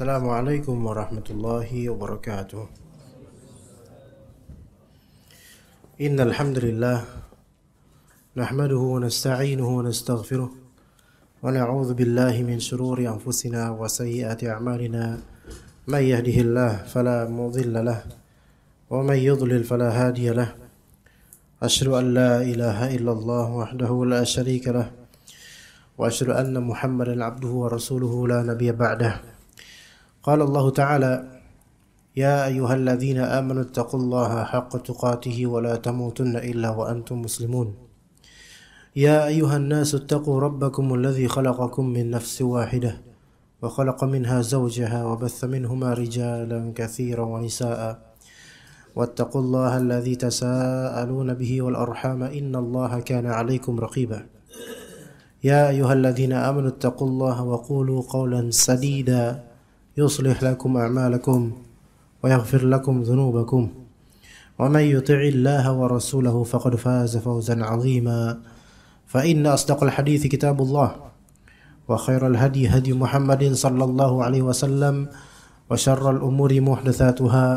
Assalamualaikum warahmatullahi wabarakatuh. Innal hamdalillah nahmaduhu wa nasta'inuhu wa nastaghfiruh wa na'udzu billahi min shururi anfusina wa sayyiati a'malina. May yahdihillahu fala mudilla lahu wa may yudlil fala hadiya lahu. Asyhadu an la ilaha illallah wahdahu la syarika lahu wa asyhadu anna Muhammadan 'abduhu wa rasuluhu la nabiyya ba'dahu. Qala Allah Ta'ala Ya ayyuhalladzina amanu ittaqullaha haqqa tuqatih wa la tamutunna illa wa antum muslimun. Ya ayyuhan nasu ittaqu rabbakum alladzi khalaqakum min nafsin wahidah wa khalaqa minha zawjaha wa batha minhuma rijalan katsiran wa nisaa'a wattaqullaha alladzi tasaaluna bihi wal arhama innallaha kana 'alaykum raqiba. Ya ayyuhalladzina amanu ittaqullaha wa qulu qawlan sadida يصلح لكم أعمالكم ويغفر لكم ذنوبكم ومن يطع الله ورسوله فقد فاز فوزا عظيما فإن أصدق الحديث كتاب الله وخير الهدي هدي محمد صلى الله عليه وسلم وشر الأمور محدثاتها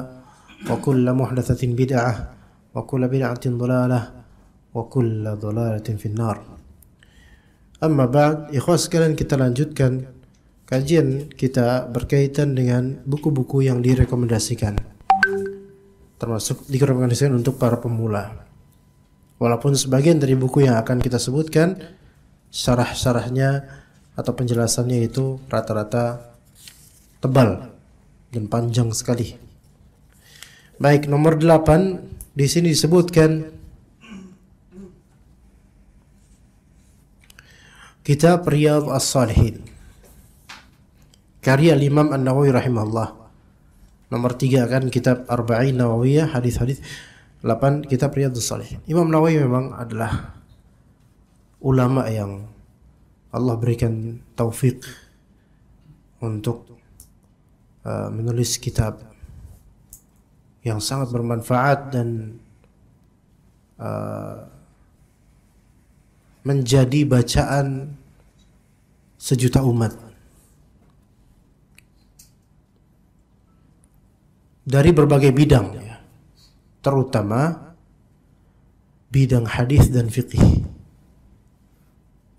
وكل محدثة بدعة وكل بدعة ضلالة وكل ضلالة في النار. أما بعد إخوة sekalian, kita lanjutkan kajian kita berkaitan dengan buku-buku yang direkomendasikan, termasuk direkomendasikan untuk para pemula. Walaupun sebagian dari buku yang akan kita sebutkan syarah-syarahnya atau penjelasannya itu rata-rata tebal dan panjang sekali. Baik, nomor 8 di sini disebutkan Kitab Riyadhus Shalihin karya Imam An-Nawawi rahimahullah. Nomor 3 kan kitab Arba'in Nawawiyah, hadis-hadis. 8 kitab Riyadhus Shalihin. Imam Nawawi memang adalah ulama yang Allah berikan taufik untuk menulis kitab yang sangat bermanfaat dan menjadi bacaan sejuta umat dari berbagai bidang, ya, terutama bidang hadis dan fikih.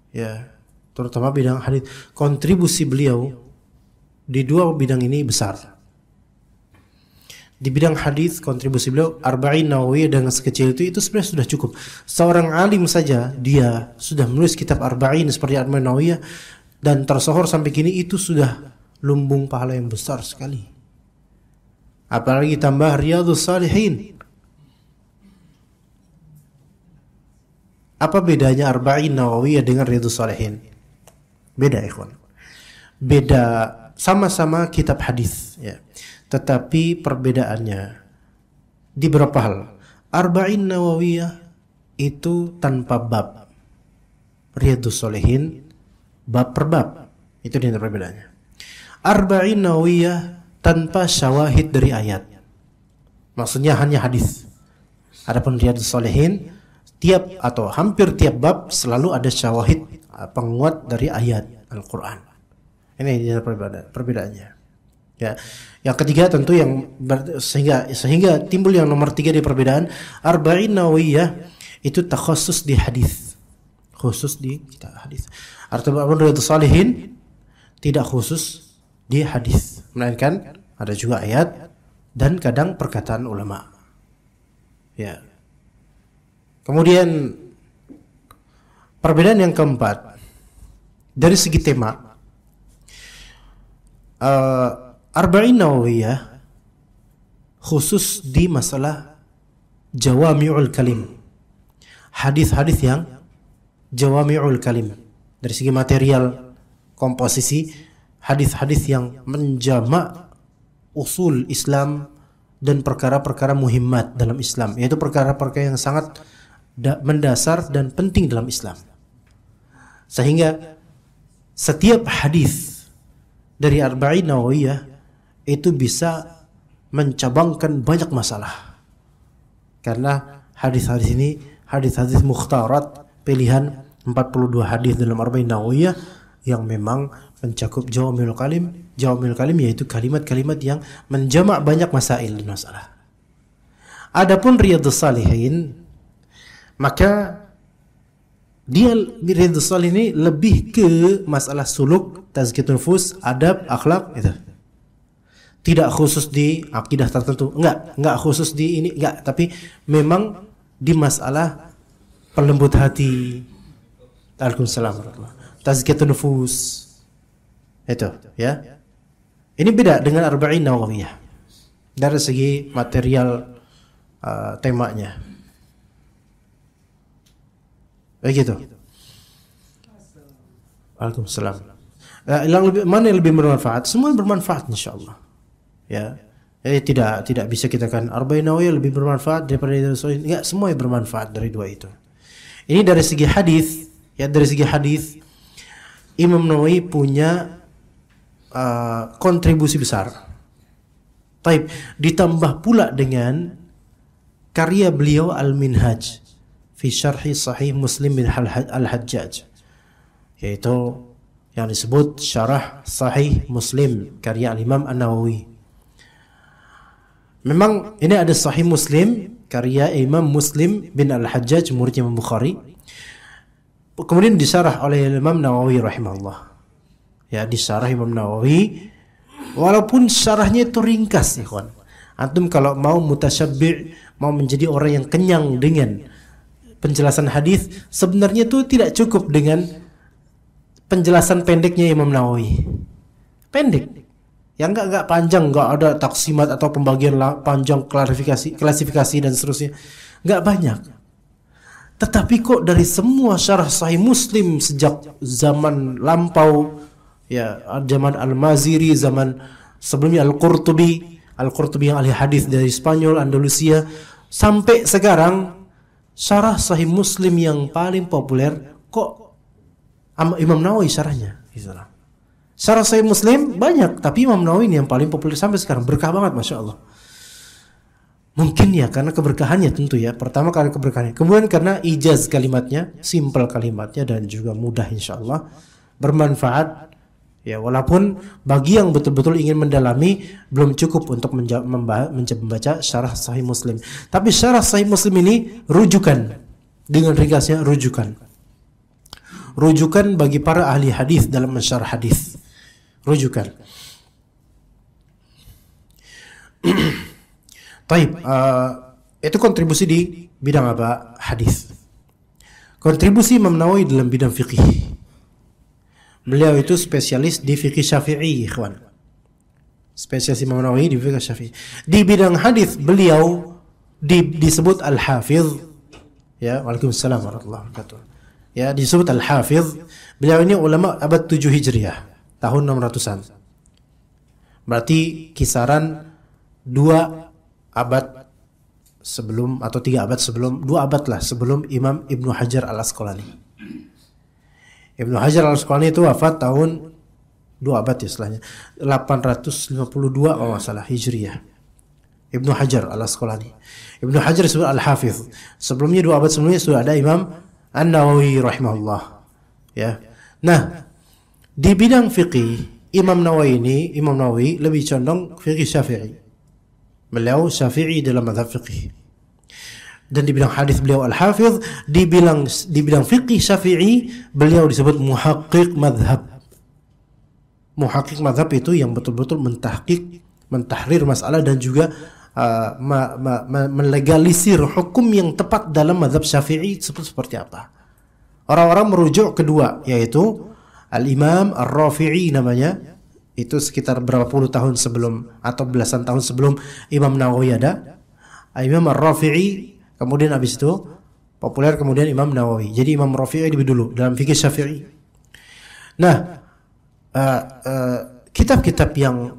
Ya, terutama bidang hadis. Kontribusi beliau di dua bidang ini besar. Di bidang hadis kontribusi beliau Arba'in Nawawiyah dengan sekecil itu sebenarnya sudah cukup. Seorang alim saja dia sudah menulis kitab Arba'in seperti Arba'in Nawawiyah dan tersohor sampai kini, itu sudah lumbung pahala yang besar sekali. Apalagi tambah Riyadhus Shalihin. Apa bedanya Arba'in Nawawiyah dengan Riyadhus Shalihin? Beda, ikhwan. Beda, sama-sama kitab hadis, ya. Tetapi perbedaannya di beberapa hal. Arba'in Nawawiyah itu tanpa bab. Riyadhus Shalihin bab per bab. Itu di antara perbedaannya. Arba'in Nawawiyah tanpa syawahid dari ayat. Maksudnya hanya hadis. Adapun Riyadhus Shalihin tiap atau hampir tiap bab selalu ada syawahid, penguat dari ayat Al-Qur'an. Ini perbedaannya. Ya. Yang ketiga tentu yang sehingga timbul yang nomor 3 di perbedaan, Arba'in Nawawiyah itu takhusus di hadis. Khusus di kitab hadis. Artinya Riyadhus Shalihin tidak khusus di hadis, melainkan ada juga ayat dan kadang perkataan ulama. Ya. Kemudian perbedaan yang keempat dari segi tema, Arba'in Nawawiyah khusus di masalah jawami'ul kalim, hadis-hadis yang jawami'ul kalim. Dari segi material komposisi, hadis-hadis yang menjamak usul Islam dan perkara-perkara muhimmat dalam Islam, yaitu perkara-perkara yang sangat mendasar dan penting dalam Islam. Sehingga setiap hadis dari Arba'in Nawawiyah itu bisa mencabangkan banyak masalah. Karena hadis-hadis ini hadis-hadis mukhtarat, pilihan 42 hadis dalam Arba'in Nawawiyah yang memang mencakup jawami'ul kalim. Jawami'ul kalim yaitu kalimat-kalimat yang menjamak banyak masail dan masalah. Adapun Riyadhus Shalihin, maka dia Riyadhus Shalihin ini lebih ke masalah suluk, tazkiyatun nufus, adab, akhlak itu. Tidak khusus di akidah tertentu, enggak khusus di ini, enggak, tapi memang di masalah pelembut hati. Waalaikumsalam warahmatullahi wabarakatuh. Tazkiyatun nufus. Itu, ya. Ini beda dengan Arba'in Nawawiyah dari segi material temanya. Begitu. Waalaikumsalam. Mana yang lebih bermanfaat? Semua bermanfaat insyaallah. Ya. Jadi tidak bisa kita kan Arba'in Nawawiyah lebih bermanfaat daripada Riyadhus Shalihin. Enggak, semua yang bermanfaat dari dua itu. Ini dari segi hadis, ya, dari segi hadis Imam Nawawi punya kontribusi besar. Taib, ditambah pula dengan karya beliau Al-Minhaj fi Syarhi Sahih Muslim bin Al-Hajjaj, yaitu yang disebut Syarah Sahih Muslim karya Imam An-Nawawi. Memang ini ada Sahih Muslim karya Imam Muslim bin Al-Hajjaj, muridnya Imam Bukhari. Kemudian disyarah oleh Imam Nawawi rahimahullah. Ya, disyarah Imam Nawawi, walaupun syarahnya itu ringkas, ikhwan. Antum kalau mau mutasyabbi', mau menjadi orang yang kenyang dengan penjelasan hadis, sebenarnya itu tidak cukup dengan penjelasan pendeknya Imam Nawawi. Pendek. Yang enggak panjang, enggak ada taksimat atau pembagian panjang, klasifikasi dan seterusnya. Enggak banyak. Tetapi kok dari semua syarah Sahih Muslim sejak zaman lampau, ya, zaman Al-Maziri, zaman sebelumnya Al-Qurtubi yang ahli hadis dari Spanyol, Andalusia, sampai sekarang syarah Sahih Muslim yang paling populer kok Imam Nawawi syarahnya. Syarah Sahih Muslim banyak, tapi Imam Nawawi ini yang paling populer sampai sekarang. Berkah banget, Masya Allah. Mungkin ya karena keberkahannya tentu ya. Pertama karena keberkahannya, kemudian karena ijaz kalimatnya, simpel kalimatnya, dan juga mudah insya Allah, bermanfaat. Ya, walaupun bagi yang betul-betul ingin mendalami belum cukup untuk membaca syarah Sahih Muslim. Tapi syarah Sahih Muslim ini rujukan, dengan ringkasnya rujukan. Rujukan bagi para ahli hadis dalam mensyarah hadis. Rujukan. Taib, itu kontribusi di bidang apa? Hadis. Kontribusi Imam Nawawi dalam bidang fikih. Beliau itu spesialis di fikih Syafi'i, ikhwan. Spesialis Imam Nawawi di fikih Syafi'i. Di bidang hadis beliau disebut Al-Hafiz. Ya, Waalaikumsalam warahmatullahi wabarakatuh. Ya, disebut Al-Hafiz. Beliau ini ulama abad 7 Hijriah, tahun 600-an. Berarti kisaran 2 abad sebelum, atau 3 abad sebelum, 2 abad lah sebelum Imam Ibnu Hajar Al-Asqalani. Ibnu Hajar Al-Asqalani itu wafat tahun 2 abad ya istilahnya, 852 kalau nggak salah Hijriah. Ibnu Hajar Al-Asqalani. Ibnu Hajar disebut Al-Hafiz. Sebelumnya 2 abad sebelumnya sudah ada Imam An-Nawawi rahimahullah. Ya. Nah, di bidang fikih Imam Nawawi lebih condong fikih Syafi'i. Beliau Syafi'i dalam mazhab fikih. Dan di bidang hadis beliau Al-Hafiz, di bidang fikih Syafi'i beliau disebut muhaqqiq mazhab. Muhaqqiq mazhab itu yang betul-betul mentahqiq, mentahrir masalah, dan juga melegalisir hukum yang tepat dalam mazhab Syafi'i seperti apa. Orang-orang merujuk kedua, yaitu Al-Imam Ar-Rafi'i namanya. Itu sekitar berapa puluh tahun sebelum, atau belasan tahun sebelum Imam Nawawi ada. Imam Ar-Rafi'i, kemudian habis itu populer, kemudian Imam Nawawi. Jadi Imam Rafi'i lebih dulu dalam fikih Syafi'i. Nah, kitab-kitab yang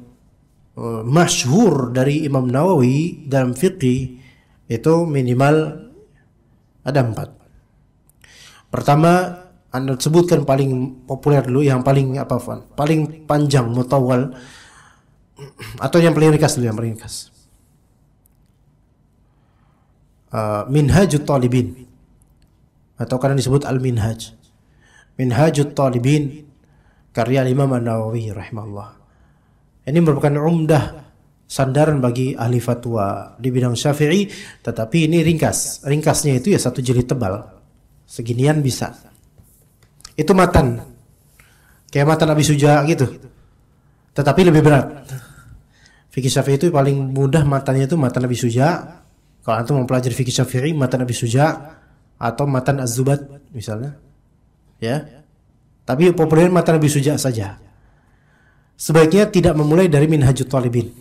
masyhur dari Imam Nawawi dalam fikih itu minimal ada 4. Pertama, Anda sebutkan paling populer dulu, yang paling paling panjang, mutawal, atau yang paling ringkas dulu, yang paling ringkas. Minhajut Talibin, atau kadang disebut Al-Minhaj. Minhajut Talibin karya Imam An-Nawawi rahimahullah. Ini merupakan umdah, sandaran bagi ahli fatwa di bidang Syafi'i, tetapi ini ringkas. Ringkasnya itu ya 1 jilid tebal. Seginian bisa. Itu matan. Kayak matan Abi Suja gitu. Tetapi lebih berat. Fikih Syafi'i itu paling mudah matannya itu matan Abi Suja. Kalau antum mempelajari fikih Syafi'i, matan Abi Suja atau matan Az-Zubat misalnya. Ya. Tapi populer matan Abi Suja saja. Sebaiknya tidak memulai dari Minhajut Thalibin.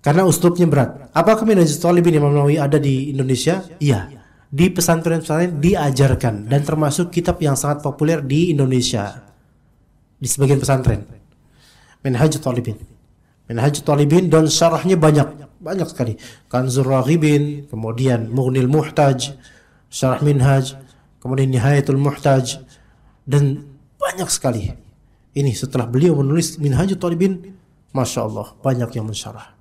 Karena uslubnya berat. Apakah Minhajut Thalibin Imam Nawawi ada di Indonesia? Iya. Di pesantren-pesantren diajarkan dan termasuk kitab yang sangat populer di Indonesia. Di sebagian pesantren. Minhajut Thalibin. Minhajut Thalibin dan syarahnya banyak sekali. Kanzur Raghibin, kemudian Mughnil Muhtaj, Syarah Minhaj, kemudian Nihayatul Muhtaj, dan banyak sekali. Ini setelah beliau menulis Minhajut Thalibin, Masya Allah, banyak yang mensyarah.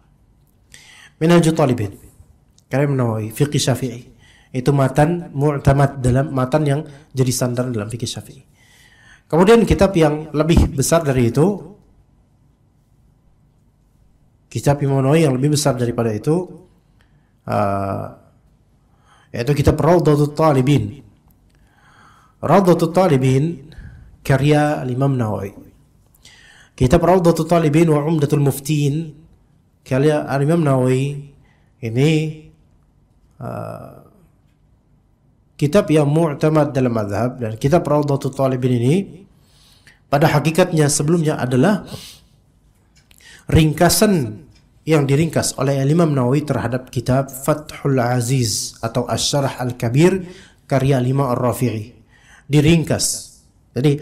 Minhajut Thalibin, karya Nawawi, Fiqih Syafi'i. Itu matan mu'tamad, dalam matan yang jadi sandaran dalam Fiqih Syafi'i. Kemudian kitab yang lebih besar dari itu, kitab Imam Nawawi yang lebih besar daripada itu, yaitu kitab Rawdatul Talibin. Rawdatul Talibin karya Imam Nawawi. Kitab Rawdatul Talibin wa Umdatul Muftin karya Imam Nawawi ini kitab yang mu'tamad dalam mazhab, dan kitab Rawdatul Talibin ini pada hakikatnya sebelumnya adalah ringkasan yang diringkas oleh Imam Nawawi terhadap kitab Fathul Aziz atau Asy-Syarah Al-Kabir karya Imam Ar-Rafi'i. Diringkas. Jadi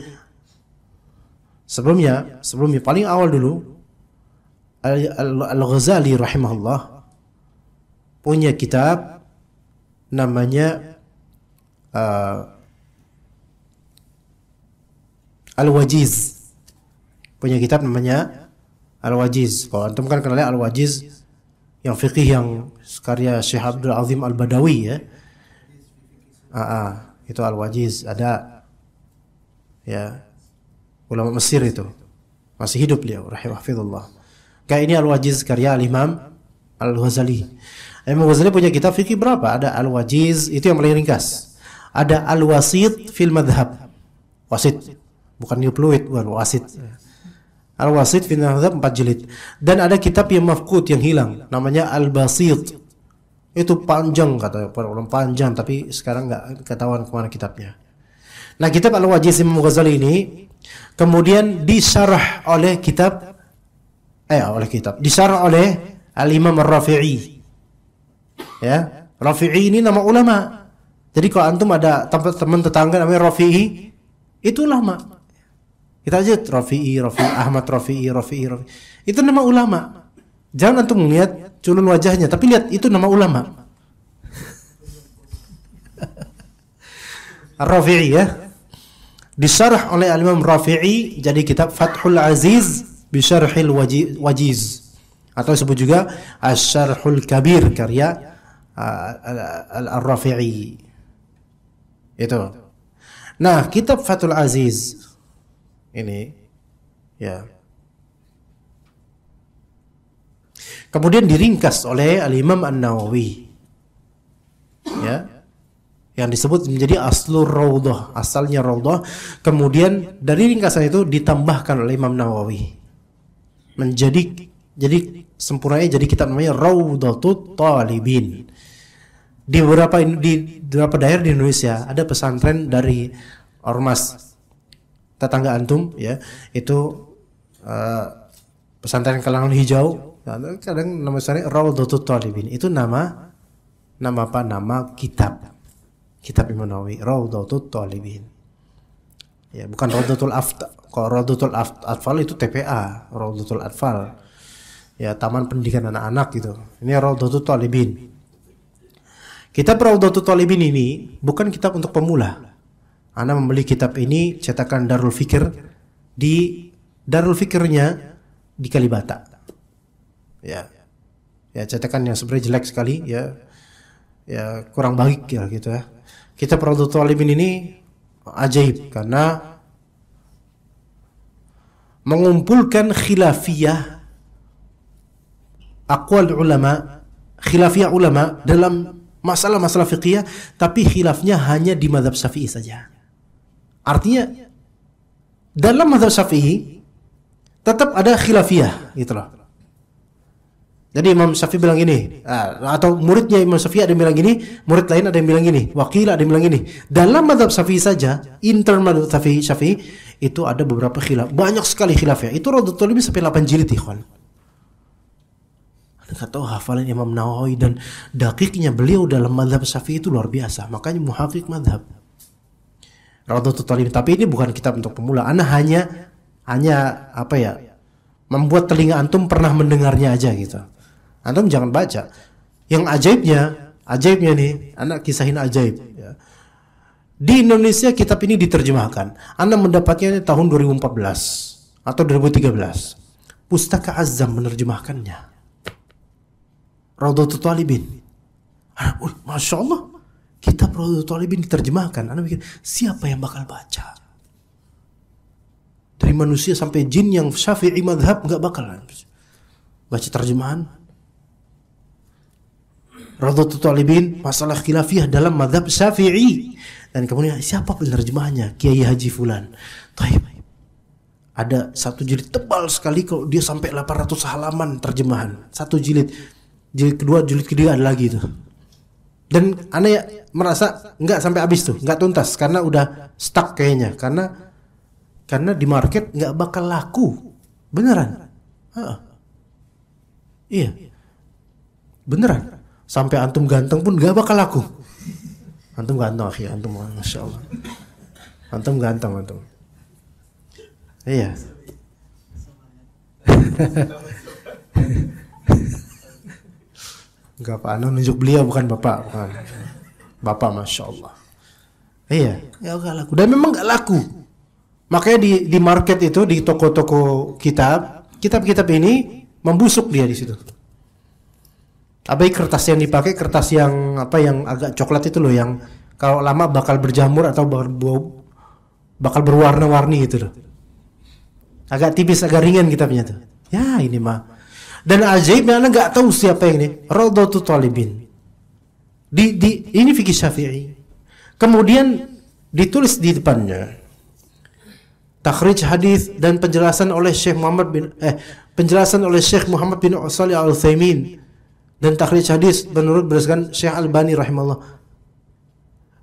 sebelumnya paling awal dulu Al-Ghazali rahimahullah punya kitab namanya Al-Wajiz. Punya kitab namanya Al-Wajiz. Kalau antum kan kenalnya Al-Wajiz yang fikih yang karya Syekh Abdul Azim Al-Badawi ya. Itu Al-Wajiz ada ya, ulama Mesir itu. Masih hidup beliau rahimahullah. Kayak ini Al-Wajiz karya Al-Imam Al-Ghazali. Imam Ghazali punya kitab fikih berapa? Ada Al-Wajiz, itu yang paling ringkas. Ada Al-Wasit fil Madhab. Wasit, bukan new fluid, bukan wasit. Al-Wasit fil Madhab 4 jilid. Dan ada kitab yang mafqud, yang hilang, namanya Al-Basit. Itu panjang, kata orang panjang, tapi sekarang nggak ketahuan kemana kitabnya. Nah, kitab Al-Wajiz Imam Ghazali ini kemudian disyarah oleh disyarah oleh Al-Imam Ar-Rafi'i. Ya, Rafi'i ini nama ulama. Jadi kalau antum ada teman tetangga namanya Rafi'i, itu ulama. Kita aja Rafi'i, Ahmad Rafi'i. Itu nama ulama. Jangan antum melihat culun wajahnya, tapi lihat itu nama ulama. Ar-Rafi'i ya. Disyarah oleh Al-Imam Rafi'i jadi kitab Fathul Aziz bi Syarhil Wajiz, atau disebut juga Asy-Syarhul Kabir karya Al-Rafi'i. Itu. Nah, kitab Fathul Aziz ini ya kemudian diringkas oleh Al-Imam An-Nawawi. Ya. Yang disebut menjadi Aslur Rawdah, asalnya Rawdah. Kemudian dari ringkasan itu ditambahkan oleh Imam Nawawi. Jadi sempurnanya jadi kitab namanya Rawdatul Talibin. Di beberapa daerah di Indonesia ada pesantren dari ormas tetangga antum ya, itu pesantren kalangan hijau, kadang nama pesantren Rawdatul Talibin. Itu nama apa? Nama kitab Imam Nawawi, Rawdatul Talibin. Ya, bukan Rawdatul Atfal. Kalau Rawdatul Atfal itu TPA, Rawdatul Atfal. Ya, Taman Pendidikan Anak-anak gitu. Ini Rawdatul Talibin. Kitab Rawdatul Talibin ini bukan kitab untuk pemula. Ana membeli kitab ini cetakan Darul Fikr, di Darul Fikrnya di Kalibata. Ya. Ya, cetakan yang sebenarnya jelek sekali ya. Ya, kurang baik ya gitu ya. Kitab Rawdatul Talibin ini ajaib karena mengumpulkan khilafiyah aqwal ulama, khilafiyah ulama dalam masalah-masalah fiqhiyah, tapi khilafnya hanya di mazhab Syafi'i saja. Artinya dalam mazhab Syafi'i tetap ada khilafiyah gitu loh. Jadi Imam Syafi'i bilang gini, atau muridnya Imam Syafi'i ada yang bilang gini, murid lain ada yang bilang gini, wakil ada yang bilang gini. Dalam mazhab Syafi'i saja, internal mazhab Syafi'i itu ada beberapa khilaf, banyak sekali khilafnya. Itu Raudhatul Talibin sampai 8 jilid, ikhwan. Anda tahu hafalan Imam Nawawi dan dakiknya beliau dalam mazhab Syafi'i itu luar biasa. Makanya muhaqqiq mazhab Raudhatul Talibin. Tapi ini bukan kitab untuk pemula. Anda hanya apa ya? Membuat telinga antum pernah mendengarnya aja gitu. Antum jangan baca. Yang ajaibnya nih, anak kisahin ajaib. Ya. Di Indonesia kitab ini diterjemahkan. Anda mendapatnya tahun 2014 atau 2013. Pustaka Azam menerjemahkannya. Raudhatul Talibin. Masya Allah, kitab Raudhatul Talibin diterjemahkan. Anda mikir, siapa yang bakal baca? Dari manusia sampai jin yang Syafi'i madhab nggak bakalan baca terjemahan Raudhatul Talibin, masalah khilafiyah dalam madhab Syafi'i. Dan kemudian siapa penerjemahnya? Kiai Haji Fulan. Taib. Ada satu jilid tebal sekali, kalau dia sampai 800 halaman terjemahan. Satu jilid. Jilid kedua, jilid ketiga ada lagi itu. Dan aneh merasa nggak sampai habis tuh, nggak tuntas karena udah stuck kayaknya. Karena di market nggak bakal laku. Beneran. Iya. Beneran. Sampai antum ganteng pun gak bakal laku. Antum ganteng, akhi, antum, masya Allah. Antum ganteng, antum. Iya. Enggak, Pak, anu nunjuk beliau bukan Bapak, bukan. Bapak, masya Allah. Iya, gak laku. Dan memang gak laku. Makanya di market itu, di toko-toko kitab-kitab ini membusuk dia di situ. Apa kertas yang dipakai, kertas yang apa yang agak coklat itu loh, yang kalau lama bakal berjamur atau bakal berwarna-warni gitu loh. Agak tipis, agak ringan kitabnya tuh. Ya ini mah. Dan ajaibnya Anda nggak tahu siapa yang ini. Raudhatul Talibin. Ini fikih Syafi'i. Kemudian ditulis di depannya takhrij hadis dan penjelasan oleh Syekh Muhammad bin Shalih Al-Utsaimin. Dan takhrij hadis menurut berdasarkan Syekh Albani rahimahullah.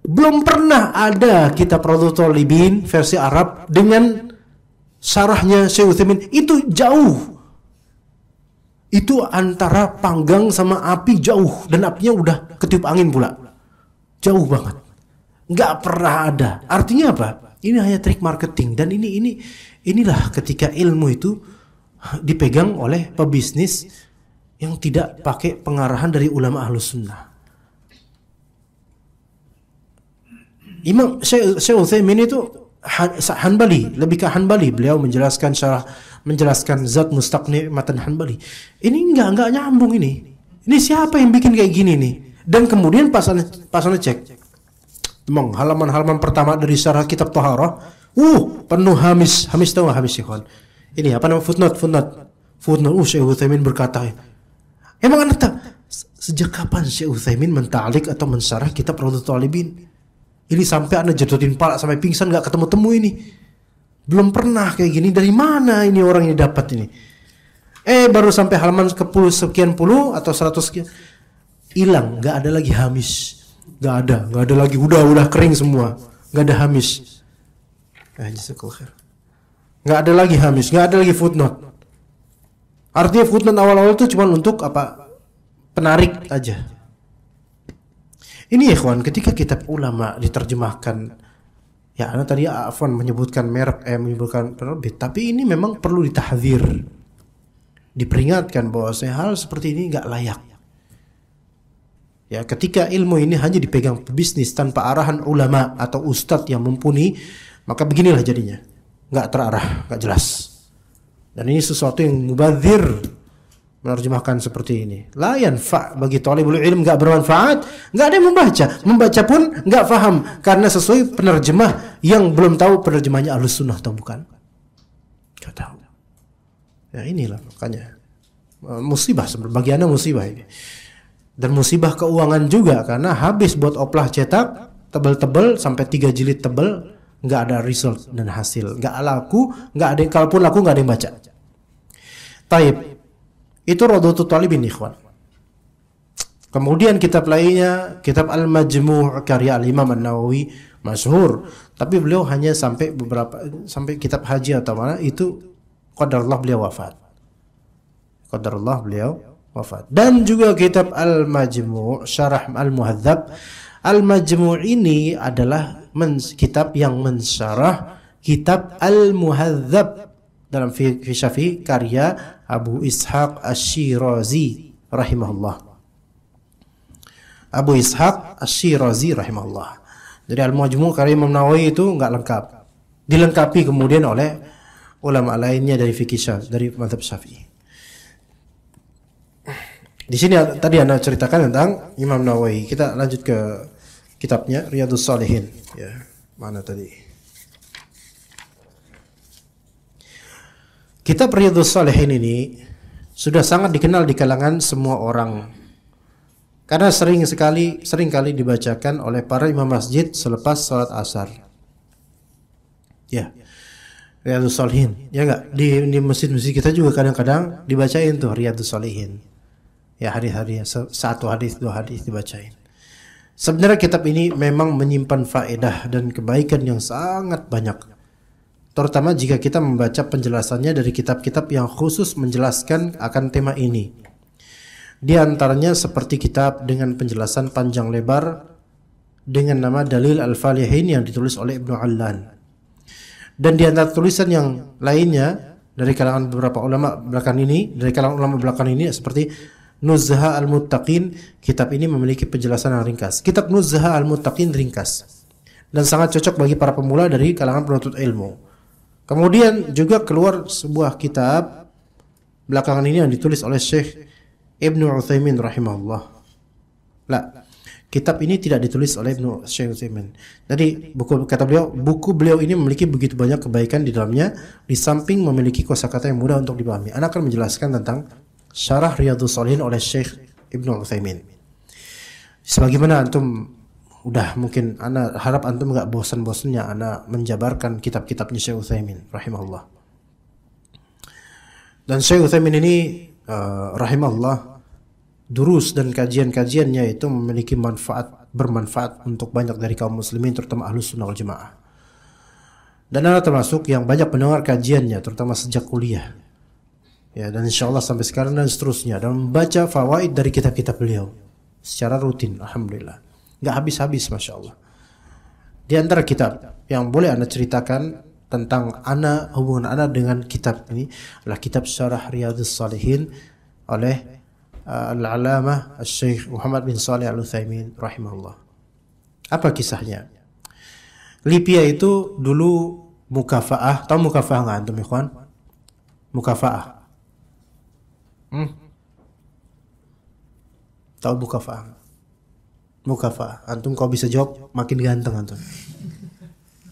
Belum pernah ada kitab Raudhatul Talibin versi Arab dengan syarahnya Syekh Utsaimin. Itu jauh. Itu antara panggang sama api jauh, dan apinya udah ketiup angin pula. Jauh banget. Nggak pernah ada. Artinya apa? Ini hanya trik marketing, dan inilah ketika ilmu itu dipegang oleh pebisnis yang tidak pakai pengarahan dari ulama Ahlus Sunnah. Imam Syekh Utsaimin itu Hanbali, lebih ke Hanbali. Beliau menjelaskan zat mustaqni matan Hanbali. Ini enggak nyambung ini. Ini siapa yang bikin kayak gini nih? Dan kemudian pas anda cek, emang halaman pertama dari syarah kitab Thaharah, penuh hamis tahu nggak hamis ikhwan? Ini apa nama footnote. Syekh Utsaimin berkata, emang anda tahu sejak kapan Syekh Utsaimin menta'liq atau mensyarah kitab Raudhatul Talibin? Ini sampai anda jatuhin pala sampai pingsan, nggak ketemu ini. Belum pernah kayak gini. Dari mana ini orang ini dapat ini? Baru sampai halaman ke sekian puluh atau 100 sekian, hilang, nggak ada lagi hamis, nggak ada lagi, udah kering semua, nggak ada hamis. Nggak ada lagi hamis, nggak ada lagi footnote. Artinya footnote awal-awal itu cuma untuk apa? Penarik aja. Ini ikhwan, ketika kitab ulama diterjemahkan, ya anda tadi Afwan menyebutkan merek, menyebutkan penerbit, tapi ini memang perlu ditahdzir, diperingatkan bahwa hal seperti ini nggak layak. Ya, ketika ilmu ini hanya dipegang pebisnis tanpa arahan ulama atau ustadz yang mumpuni, maka beginilah jadinya, nggak terarah, nggak jelas. Dan ini sesuatu yang mubadzir menerjemahkan seperti ini. La yanfa, bagi talibul ilm nggak bermanfaat, nggak ada yang membaca pun nggak faham karena sesuai penerjemah yang belum tahu penerjemahnya Ahlus Sunnah atau bukan. Nggak tahu. Ya inilah makanya musibah, bagi Anda musibah ini. Dan musibah keuangan juga, karena habis buat oplah cetak tebel-tebel sampai 3 jilid tebel, nggak ada result dan hasil, nggak laku, nggak ada, kalaupun laku nggak ada yang baca. Taib, itu Rawdatul Talibin ikhwan. Kemudian kitab lainnya, kitab Al-Majmu' karya Al-Imam An-Nawawi, masyhur, tapi beliau hanya sampai kitab haji atau mana, itu qadarullah beliau wafat. Qadarullah beliau wafat. Dan juga kitab Al-Majmu' Syarah Al-Muhadzab. Al-Majmu' ini adalah kitab yang mensyarah kitab Al-Muhadzab dalam fiqh Syafi'i karya Abu Ishaq Asy-Syirazi rahimahullah. Abu Ishaq Asy-Syirazi rahimahullah. Jadi Al-Majmu' karya Imam Nawawi itu enggak lengkap. Dilengkapi kemudian oleh ulama lainnya dari fikih Syafi'i, dari mazhab Syafi'i. Di sini tadi Anda ceritakan tentang Imam Nawawi. Kita lanjut ke kitabnya Riyadhus Shalihin. Ya, mana tadi? Kitab Riyadhus Shalihin ini sudah sangat dikenal di kalangan semua orang. Karena sering kali dibacakan oleh para imam masjid selepas salat asar. Ya. Riyadhus Shalihin. Ya enggak? Di masjid-masjid kita juga kadang-kadang dibacain tuh Riyadhus Shalihin. Ya, hari-hari satu hadis, 2 hadis dibacain. Sebenarnya kitab ini memang menyimpan faedah dan kebaikan yang sangat banyak. Terutama jika kita membaca penjelasannya dari kitab-kitab yang khusus menjelaskan akan tema ini. Di antaranya seperti kitab dengan penjelasan panjang lebar dengan nama Dalil Al-Falihin yang ditulis oleh Ibnu Allan. Dan di antara tulisan yang lainnya dari kalangan beberapa ulama belakangan ini seperti Nuzha Al-Muttaqin. Kitab ini memiliki penjelasan yang ringkas. Kitab Nuzha Al-Muttaqin ringkas dan sangat cocok bagi para pemula dari kalangan penuntut ilmu. Kemudian juga keluar sebuah kitab belakangan ini yang ditulis oleh Syekh Ibnu Utsaimin rahimahullah. Kitab ini tidak ditulis oleh Ibnu Syekh Utsaimin. Jadi buku beliau ini memiliki begitu banyak kebaikan di dalamnya, di samping memiliki kosakata yang mudah untuk dipahami. Ana akan menjelaskan tentang Syarah Riyadhus Shalihin oleh Syekh Ibnu Utsaimin. Sebagaimana antum udah mungkin ana harap antum enggak bosan-bosannya ana menjabarkan kitab-kitabnya Syekh Utsaimin rahimahullah. Dan Syekh Utsaimin ini rahimahullah, durus dan kajian-kajiannya itu memiliki bermanfaat untuk banyak dari kaum muslimin, terutama Ahlus Sunnah wal Jamaah. Dan ana termasuk yang banyak mendengar kajiannya, terutama sejak kuliah. Ya, dan insyaallah sampai sekarang dan seterusnya, dan membaca fawaid dari kitab-kitab beliau secara rutin, alhamdulillah. Enggak habis-habis, masyaallah. Di antara kitab yang boleh Anda ceritakan tentang hubungan Anda dengan kitab ini adalah kitab Syarah Riyadhus Shalihin oleh Al-Alamah Syekh Muhammad bin Shalih Al-Utsaimin rahimahullah. Apa kisahnya? Lipia itu dulu mukafaah. Tahu mukafaah enggak antum ikhwan? Mukafaah. Tahu mukafaah? Mukafaah. Antum kalau bisa jawab makin ganteng antum.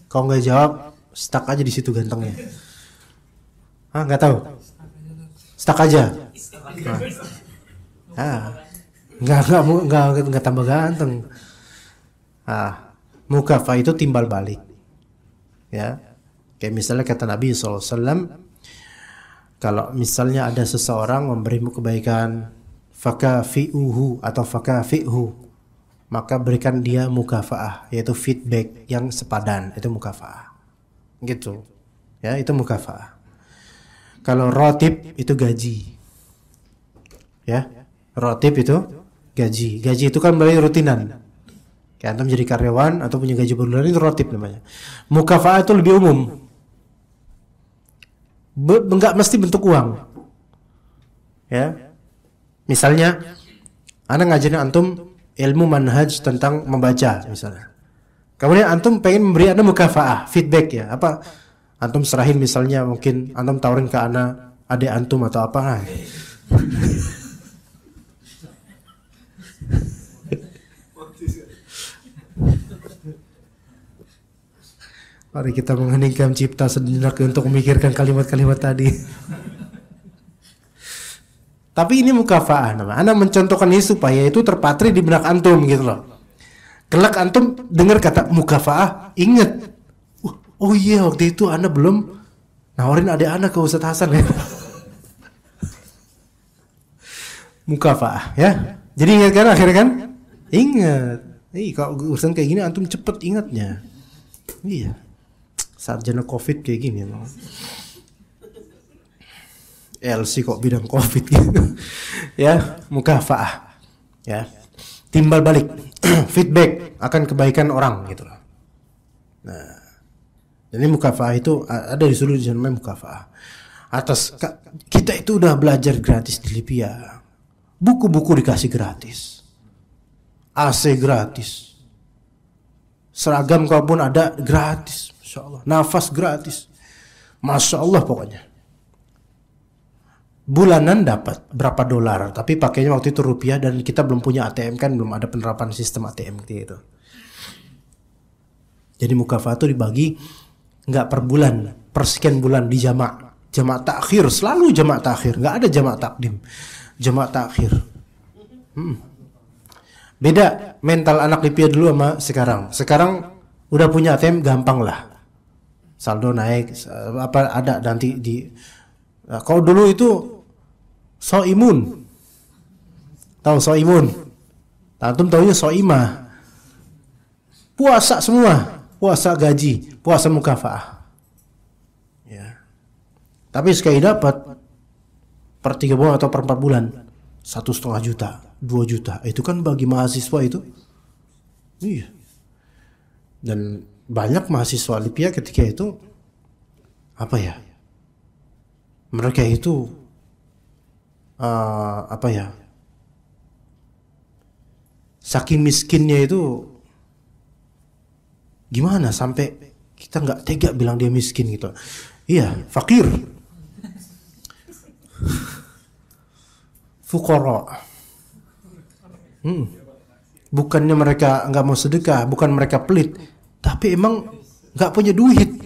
Kalau nggak jawab, stuck aja di situ gantengnya. Nggak tahu? Stuck aja. Nggak tambah ganteng. Mukafaah itu timbal balik. Ya, kayak misalnya kata Nabi SAW, kalau misalnya ada seseorang memberimu kebaikan, fakafi'uhu atau fakafi'hu, maka berikan dia mukafaah, yaitu feedback yang sepadan, itu mukafaah. Gitu. Ya, itu mukafaah. Kalau rotib itu gaji. Ya, rotib itu gaji. Gaji itu kan melalui rutinan. Kayak antum jadi karyawan atau punya gaji bulanan, itu rotib namanya. Mukafaah itu lebih umum. Enggak mesti bentuk uang. Ya. Misalnya ana ngajarin antum ilmu manhaj tentang membaca misalnya. Kemudian antum pengen memberi ana mukafaah, feedback ya. Apa? Antum serahin misalnya, mungkin antum tawarin ke ana adik antum atau apa. Mari kita mengheningkan cipta sejenak untuk memikirkan kalimat-kalimat tadi. Tapi ini mukafaah nama. Ana mencontohkan ini supaya itu terpatri di benak antum gitu loh. Kelak antum dengar kata mukafaah, ingat. Oh iya, waktu itu ana belum nawarin adik ana ke Ustadz Hasan ya. Mukafaah ya. Jadi ingat kan akhirnya kan? Ingat. Kalau urusan kayak gini antum cepet ingatnya. Iya. Sarjana Covid kayak gini loh. LC kok bidang Covid gitu. Ya, mukafaah. Ya. Timbal balik. Feedback akan kebaikan orang gitu loh. Nah, jadi mukafaah itu ada di seluruh dunia namanya mukafaah. Atas kita itu udah belajar gratis di Libya. Buku-buku dikasih gratis. AC gratis. Seragam kalaupun ada gratis. Masya Allah. Nafas gratis. Masya Allah pokoknya. Bulanan dapat berapa dolar, tapi pakainya waktu itu rupiah dan kita belum punya ATM kan, belum ada penerapan sistem ATM gitu. Jadi mukafaah itu dibagi nggak per bulan, per sekian bulan di jamak takhir, selalu jamak takhir, nggak ada jamak takdim, jamak takhir. Beda mental anak Libya dulu sama sekarang. Sekarang udah punya ATM gampang lah, saldo naik, apa ada nanti di. Nah, kalau dulu itu soimun, tahu soimun? Antum tahunya soimah, puasa semua, puasa gaji, puasa mukafaah. Ya. Tapi sekali dapat per 3 bulan atau per 4 bulan 1,5 juta, 2 juta, itu kan bagi mahasiswa itu, iya. Dan banyak mahasiswa Libya ketika itu apa ya? Mereka itu saking miskinnya itu gimana sampai kita nggak tega bilang dia miskin gitu. Iya, fakir, fuqara. Bukannya mereka nggak mau sedekah, bukan mereka pelit, tapi emang nggak punya duit.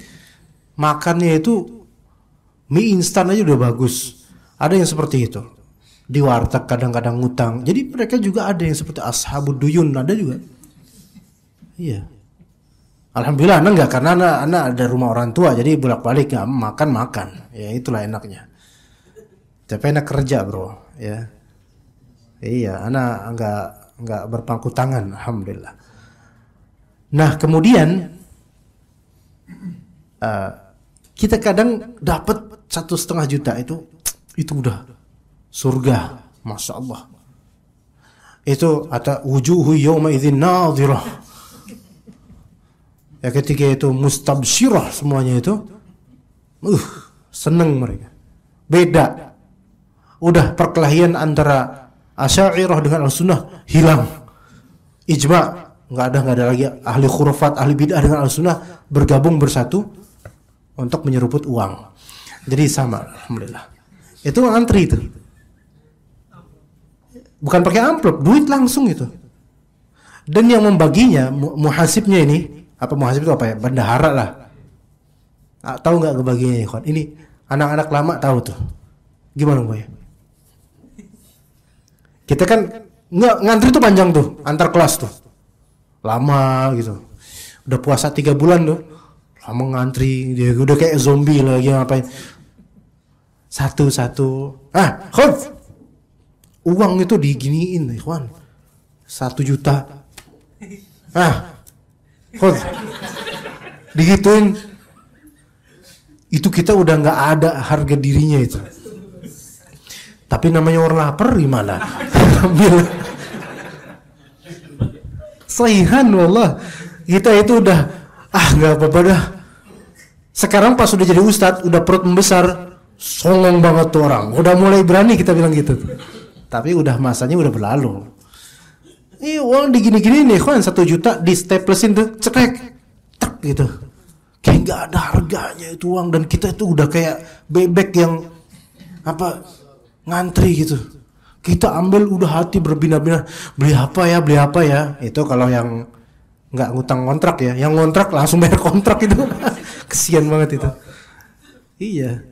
Makannya itu mie instan aja udah bagus. Ada yang seperti itu. Di warteg kadang-kadang ngutang. Jadi mereka juga ada yang seperti ashabud duyun, ada juga. Iya. Alhamdulillah anak enggak, karena anak ada rumah orang tua, jadi bolak-balik nggak makan. Ya itulah enaknya. Tapi enak kerja, bro. Ya. Iya, anak enggak berpangku tangan, alhamdulillah. Nah, kemudian kita kadang dapat 1,5 juta itu udah surga, masya Allah. Itu ada wujuhu yawma idzin nadhirah. Ya ketika itu mustabsyirah semuanya itu, seneng mereka. Beda. Udah perkelahian antara Asy'ariyah dengan Ahlussunnah hilang. Ijma, enggak ada lagi ahli khurafat, ahli bid'ah dengan Ahlussunnah bergabung bersatu untuk menyeruput uang. Jadi sama, alhamdulillah. Itu antri itu. Bukan pakai amplop, duit langsung itu. Dan yang membaginya, muhasibnya ini, muhasib itu apa ya? Bendahara lah. Tahu nggak kebagiannya, ikhwan? Ini anak-anak lama tahu tuh. Gimana, Boy? Kita kan nggak ngantri tuh panjang tuh, antar kelas tuh. Lama gitu. Udah puasa 3 bulan tuh. Lama ngantri, dia udah kayak zombie lagi ngapain. Satu-satu. Khud. Uang itu diginiin, ikhwan. 1 juta. Khud. Digituin. Itu kita udah nggak ada harga dirinya itu. Tapi namanya orang lapar gimana? Ambil. Sahihan wallah. Kita itu udah nggak apa-apa dah. Sekarang pas udah jadi ustadz, udah perut membesar, songong banget tuh orang. Udah mulai berani kita bilang gitu. Tapi udah masanya udah berlalu. Uang digini-gini nih, kan 1 juta di staplesin tuh, cekrek, tak gitu. Kayak nggak ada harganya itu uang, dan kita itu udah kayak bebek yang ngantri gitu. Kita ambil udah hati berbina-bina, beli apa ya. Itu kalau yang nggak ngutang kontrak ya, yang ngontrak langsung bayar kontrak itu. Kesian banget itu. Iya.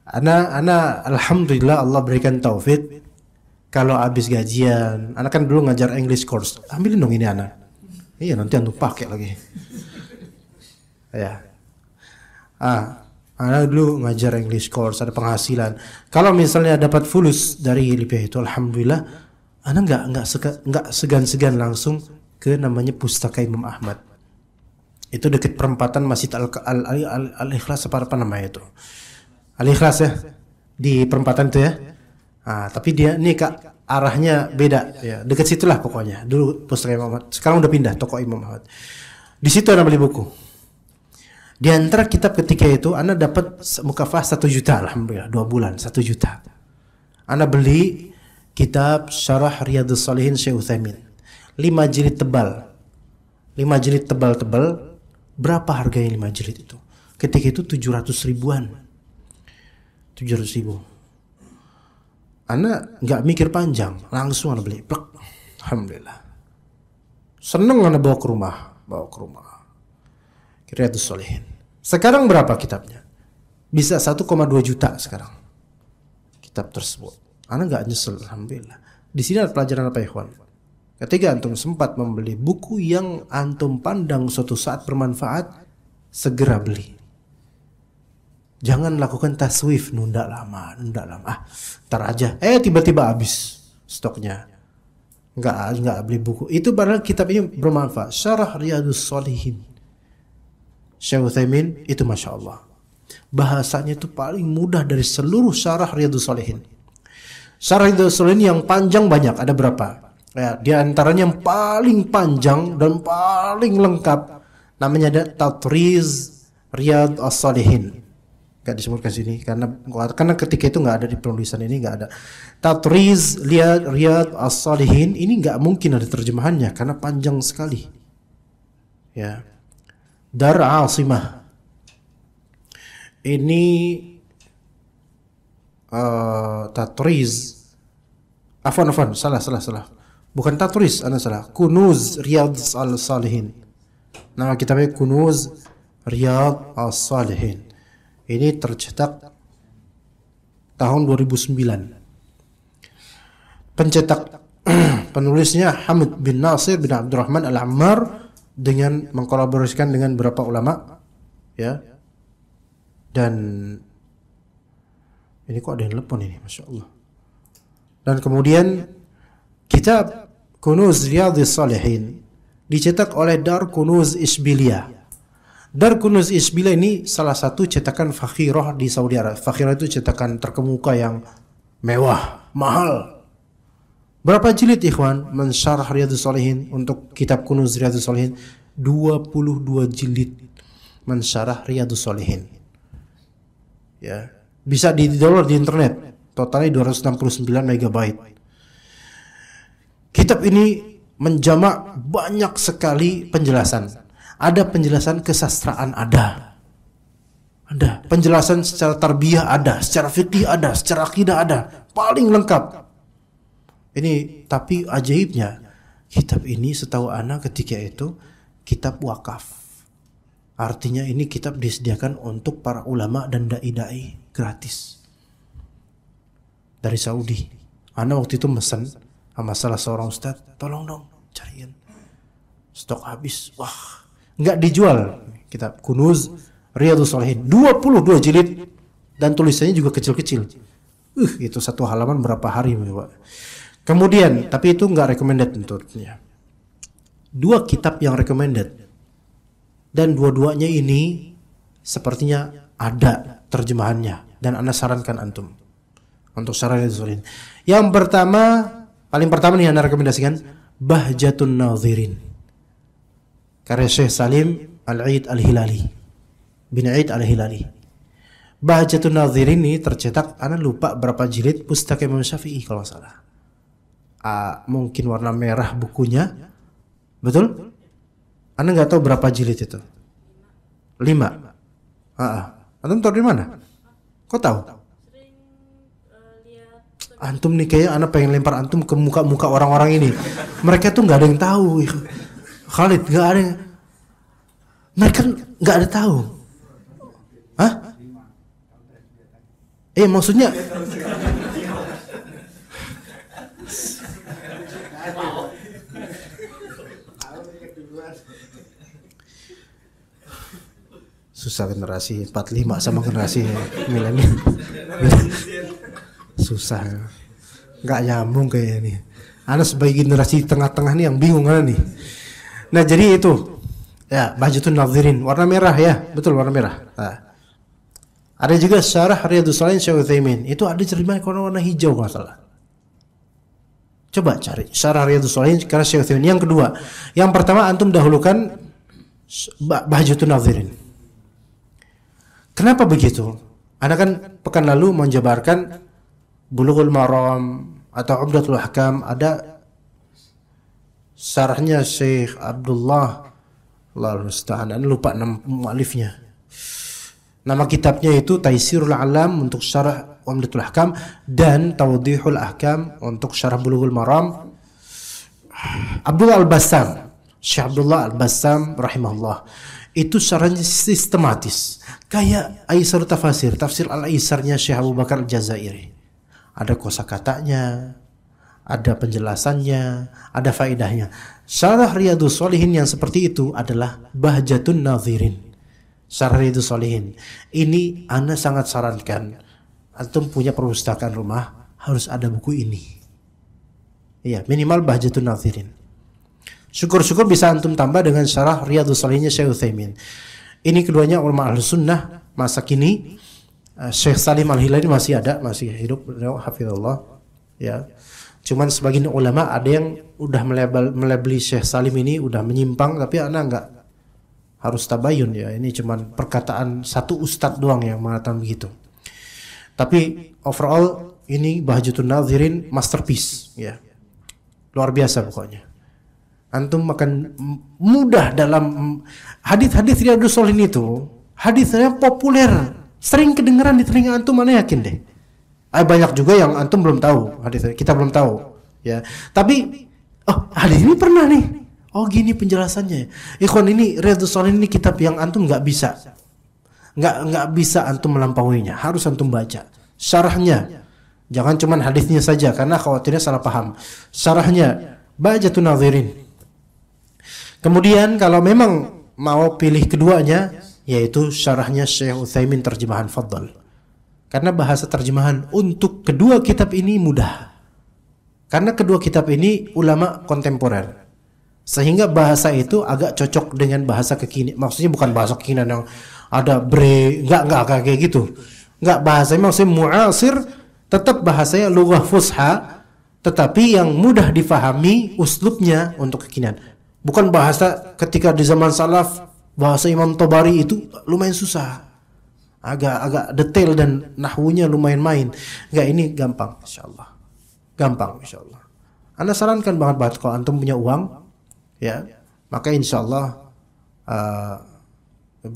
Ana alhamdulillah Allah berikan taufik. Kalau habis gajian, anak kan dulu ngajar English course. Ambilin dong ini anak. Iya nanti antum pakai lagi. Ya. Anak dulu ngajar English course, ada penghasilan. Kalau misalnya dapat fulus dari LPH itu, alhamdulillah, anak nggak segan-segan langsung ke namanya Pustaka Imam Ahmad. Itu dekat perempatan Masjid Al-Ikhlas apa namanya itu? Al-Ikhlas ya, di perempatan itu ya. Tapi dia ini Kak arahnya beda ya, dekat situlah pokoknya. Dulu Pustaka Imam Ahmad, sekarang udah pindah toko Imam Ahmad. Di situ Anda beli buku. Di antara kitab ketika itu Anda dapat mukafah 1 juta, alhamdulillah 2 bulan 1 juta. Anda beli kitab Syarah Riyadhus Shalihin Syekh Utsaimin. 5 jilid tebal. 5 jilid tebal-tebal. Berapa harganya 5 jilid itu? Ketika itu 700 ribuan. 700 ribu. Ana nggak mikir panjang, langsung ana beli, plek. Alhamdulillah. Seneng ana bawa ke rumah. Riyadhus Shalihin. Sekarang berapa kitabnya? Bisa 1,2 juta sekarang. Kitab tersebut. Ana nggak nyesel, alhamdulillah. Di sini ada pelajaran apa, ikhwan? Ketika antum sempat membeli buku yang antum pandang suatu saat bermanfaat, segera beli. Jangan lakukan taswif, nunda lama. Ntar aja. Tiba-tiba habis stoknya. Enggak beli buku. Itu padahal kitab ini bermanfaat. Syarah Riyadhus Shalihin Syekh Utsaimin itu Masya Allah. Bahasanya itu paling mudah dari seluruh syarah Riyadhus Shalihin. Syarah Riyadhus Shalihin yang panjang banyak. Ada berapa? Ya, di antaranya yang paling panjang dan paling lengkap namanya ada Tatriz Riyadhus Shalihin. Gak disebutkan sini karena ketika itu nggak ada di penulisan ini, nggak ada. Tatriz Riyadhus Shalihin ini nggak mungkin ada terjemahannya karena panjang sekali. Ya. Dar Asimah ini Tatriz. Afwan, salah. Bukan Tatriz, ana salah. Kunuz Riyadhus Shalihin. Nama kitabnya Kunuz Riyadhus Shalihin. Ini tercetak tahun 2009. Pencetak penulisnya Hamid bin Nasir bin Abdurrahman Al-Ammar dengan mengkolaborasikan dengan beberapa ulama, ya. Dan ini kok ada yang telepon ini, Masya Allah. Dan kemudian kitab Kunuz Riyadhus Shalihin dicetak oleh Dar Kunuz Isbiliyah. Dar Kunuz Isbiliyah ini salah satu cetakan Fakhirah di Saudi Arabia. Fakhirah itu cetakan terkemuka yang mewah, mahal. Berapa jilid ikhwan? Mensyarah Riyadhus Shalihin untuk kitab Kunuz Riyadhus Shalihin 22 jilid mensyarah Riyadhus Shalihin. Ya, bisa di-download di internet. Totalnya 269 MB. Kitab ini menjamak banyak sekali penjelasan. Ada penjelasan kesastraan, ada penjelasan secara tarbiyah, ada secara fikih, ada secara akidah, ada, paling lengkap. Ini tapi ajaibnya kitab ini setahu ana ketika itu kitab wakaf. Artinya ini kitab disediakan untuk para ulama dan dai-dai gratis dari Saudi. Ana waktu itu mesen sama salah seorang ustadz, tolong dong cariin, stok habis. Wah, nggak dijual kitab Kunuz Riyadhus Shalihin 22 jilid dan tulisannya juga kecil-kecil. Itu satu halaman berapa hari, Pak. Kemudian, tapi itu nggak recommended tentunya. 2 kitab yang recommended dan dua-duanya ini sepertinya ada terjemahannya dan Anda sarankan antum untuk Syarah Riyadhus Shalihin. Yang pertama, paling pertama nih Anda rekomendasikan Bahjatun Nadhirin karya Syekh Salim Al-Aid Al-Hilali bin Aid Al-Hilali. Bahjatun Nadhirin ini tercetak, Anda lupa berapa jilid, Pustaka Imam Syafi'i kalau salah. Mungkin warna merah bukunya. Betul? Anda nggak tahu berapa jilid itu? 5. Antum tahu dari mana? Kok tahu? Antum nih kayaknya Anda pengen lempar antum ke muka-muka orang-orang ini. Mereka tuh nggak ada yang tahu. Khalid nggak ada. Mereka nggak ada tahu. Maksudnya susah generasi 45 sama generasi milenial. Susah. Nggak nyambung kayaknya nih. Ana sebagai generasi tengah-tengah nih yang bingung kan nih. Nah, jadi itu. Ya, Bahjatun Nadhirin warna merah ya. Betul, warna merah. Nah. Ada juga Syarah Riyadhus Shalihin Syekh Utsaimin. Itu ada terjemahan warna hijau enggak salah. Coba cari Syarah Riyadhus Shalihin karena Syekh Utsaimin. Yang kedua, yang pertama antum dahulukan Bahjatun Nadhirin. Kenapa begitu? Anda kan pekan lalu menjabarkan Bulughul Maram atau Umdatul Ahkam, ada syarahnya Syekh Abdullah, Allahu musta'an, Anda lupa nama muallifnya. Nama kitabnya itu Taisirul Alam untuk syarah Umdatul Ahkam dan Tawdihul Ahkam untuk syarah Bulughul Maram. Abdullah Al-Bassam, Syekh Abdullah Al-Bassam rahimahullah. Itu syarahnya sistematis, kayak Aisar Tafasir, tafsir Al-Aisarnya Syekh Abu Bakar Al-Jazairi. Ada kosakatanya, ada penjelasannya, ada faedahnya. Syarah Riyadhus Shalihin yang seperti itu adalah Bahjatun Nadhirin. Syarah Riyadhus Shalihin ini ana sangat sarankan antum punya perpustakaan rumah harus ada buku ini. Iya, minimal Bahjatun Nadhirin. Syukur-syukur bisa antum tambah dengan Syarah Riyadhus Shalihinnya Syekh Utsaimin. Ini keduanya ulama Ahlus Sunnah masa kini. Syekh Salim Al-Hilali masih ada, masih hidup, hafizallah. Ya. Cuman sebagian ulama ada yang udah melabeli Syekh Salim ini udah menyimpang, tapi ana enggak harus tabayun ya. Ini cuman perkataan satu ustadz doang yang mengatakan begitu. Tapi overall ini Bahjatun Nadhirin masterpiece ya. Luar biasa pokoknya. Antum akan mudah dalam hadis-hadis Riyadhus Shalihin itu, hadisnya populer, sering kedengaran di telinga antum, mana yakin deh. Banyak juga yang antum belum tahu, hadis kita belum tahu, ya. Tapi hadis ini pernah nih. Oh, gini penjelasannya. Ikhwan, ini Riyadhus Shalihin ini kitab yang antum nggak bisa antum melampauinya. Harus antum baca syarahnya. Jangan cuman hadisnya saja karena khawatirnya salah paham. Syarahnya Bahjatun Nadhirin. Kemudian kalau memang mau pilih keduanya, yaitu syarahnya Syekh Utsaimin terjemahan Fadl. Karena bahasa terjemahan untuk kedua kitab ini mudah. Karena kedua kitab ini ulama kontemporer. Sehingga bahasa itu agak cocok dengan bahasa kekinian. Maksudnya bukan bahasa kekinian yang ada enggak kayak gitu. Enggak, bahasanya maksudnya mu'asir, tetap bahasanya lughah fusha, tetapi yang mudah difahami uslubnya untuk kekinian. Bukan bahasa ketika di zaman salaf, bahasa Imam Tabari itu lumayan susah, agak detail dan nahwunya lumayan main. Enggak, ini gampang insyaallah. Gampang insyaallah. Anda sarankan banget kalau antum punya uang, ya, maka insyaallah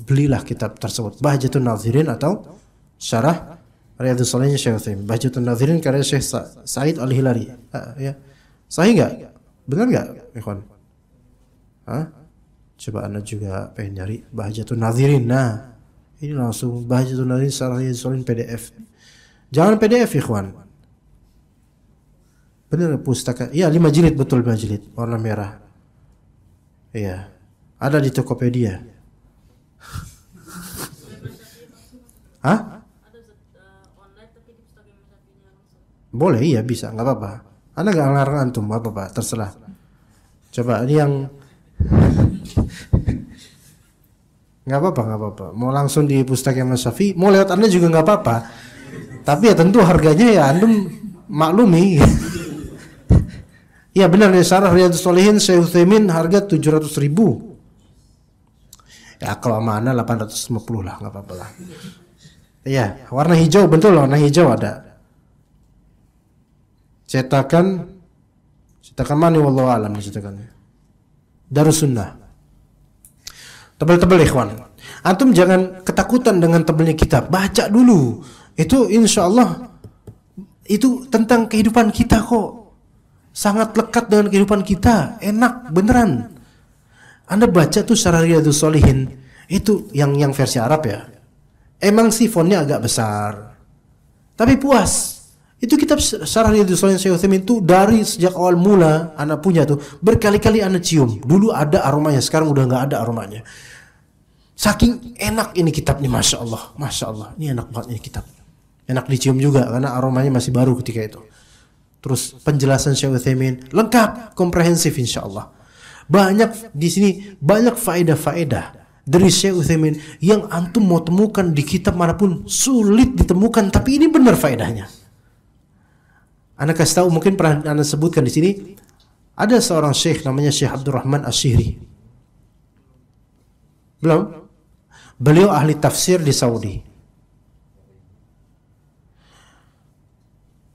belilah kitab tersebut, Bahjatun Nadhirin atau Syarah Riyadhus Shalihin Syekh Utsaimin. Bahjatun Nadhirin karya Syekh Said Al-Hilali. Ya. Sahih enggak? Benar enggak, ikhwan? Coba Anda juga pengen nyari Bahjatun Nadhirin. Nah, ini langsung Bahjatun Nadhirin Syarah Riyadhus Shalihin PDF. Jangan PDF, ikhwan. Benar pustaka. Iya, 5 jilid, betul 5 jilid, warna merah. Iya. Ada di Tokopedia. Boleh, iya bisa, nggak apa-apa. Anda nggak ngelarang antum, nggak apa-apa, terserah. Coba ini yang nggak apa-apa. Mau langsung di Pustaka Mas Syafi'i, mau lewat Anda juga nggak apa-apa. Tapi ya tentu harganya ya antum maklumi. Ya benar nih, Syarah Riyadhus Shalihin Syekh Utsaimin harga 700.000. Ya kalau mana 850 lah, nggak apa-apa lah. Iya, warna hijau, betul, warna hijau ada. Cetakan mana wallahu alam cetakannya. Darus Sunnah. Tebal-tebal ikhwan. Antum jangan ketakutan dengan tebalnya kitab. Baca dulu. Itu insyaallah itu tentang kehidupan kita kok. Sangat lekat dengan kehidupan kita. Enak beneran. Anda baca tuh Syarah Riyadhus Shalihin itu yang versi Arab ya. Emang sih fontnya agak besar. tapi puas. Itu kitab Syarah Riyadhus Shalihin Syekh Utsaimin itu dari sejak awal mula anak punya tuh berkali-kali anak cium. Dulu ada aromanya, sekarang udah nggak ada aromanya. Saking enak ini kitabnya, masya Allah, ini enak banget ini kitab. Enak dicium juga karena aromanya masih baru ketika itu. Terus penjelasan Syekh Utsaimin lengkap, komprehensif insya Allah. Banyak di sini, banyak faedah-faedah dari Syekh Utsaimin yang antum mau temukan di kitab manapun sulit ditemukan, tapi ini benar faedahnya. Anda kasih tahu, mungkin pernah Anda sebutkan di sini, ada seorang syekh namanya Syekh Abdurrahman Asy-Syihri. Belum? Beliau ahli tafsir di Saudi.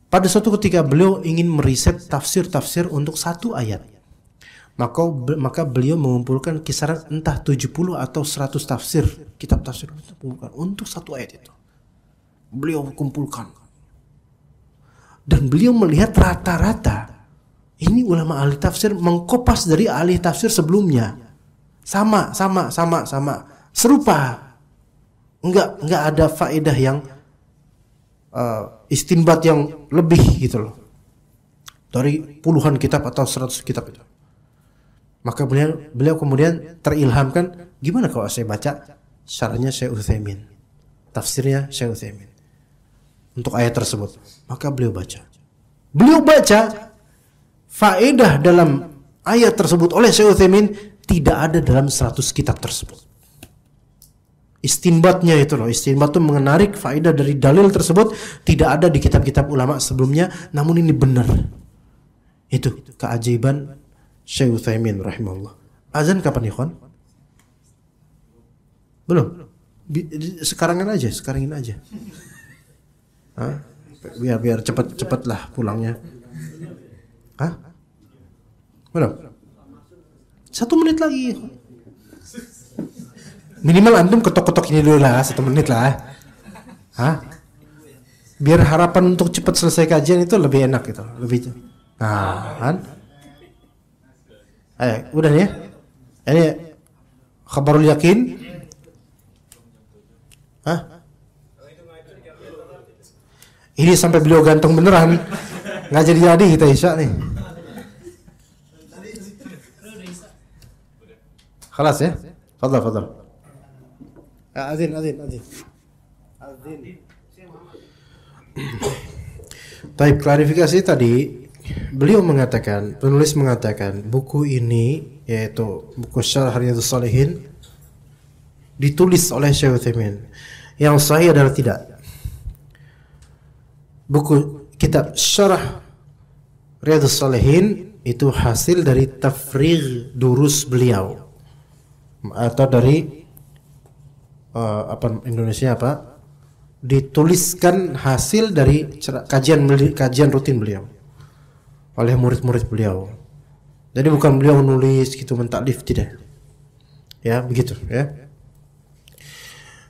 Pada suatu ketika beliau ingin meriset tafsir-tafsir untuk satu ayat. Maka beliau mengumpulkan kisaran entah 70 atau 100 tafsir, kitab tafsir untuk satu ayat itu. Beliau kumpulkan. Dan beliau melihat rata-rata ini ulama ahli tafsir mengkopas dari ahli tafsir sebelumnya. Sama. Serupa. Enggak ada faedah yang istinbat yang lebih gitu loh. Dari puluhan kitab atau 100 kitab itu. Maka beliau kemudian terilhamkan, gimana kalau saya baca syarahnya Syekh Utsaimin, tafsirnya Syekh Utsaimin untuk ayat tersebut. Maka beliau baca faedah dalam ayat tersebut oleh Syekh Utsaimin tidak ada dalam 100 kitab tersebut. Istinbatnya itu loh, istinbat itu menarik faedah dari dalil tersebut tidak ada di kitab-kitab ulama sebelumnya, namun ini benar. Itu keajaiban Syekh Utsaimin rahimahullah. Azan kapan ikhwan? Belum. Sekarangin aja. Hah? Biar cepat-cepatlah pulangnya. Hah? Belum. 1 menit lagi. Minimal antum ketok-ketok ini dulu lah, 1 menit lah. Hah? Biar harapan untuk cepat selesai kajian itu lebih enak gitu, lebih. Nah, kan? Udah nih ya. Ini khabarul yakin. Hah? Ini sampai beliau gantung beneran. Nggak jadi kita isya nih. Khalas ya? Fadal. Azin. Baik, klarifikasi tadi. Penulis mengatakan buku ini, yaitu buku Syarah Riyadhus Shalihin, ditulis oleh Syekh Utsaimin. Yang sahih adalah tidak. Buku kitab Syarah Riyadhus Shalihin itu hasil dari tafrigh durus beliau, atau dari dituliskan hasil dari kajian rutin beliau oleh murid-murid beliau. Jadi bukan beliau nulis gitu mentaklif, tidak. Ya, begitu ya.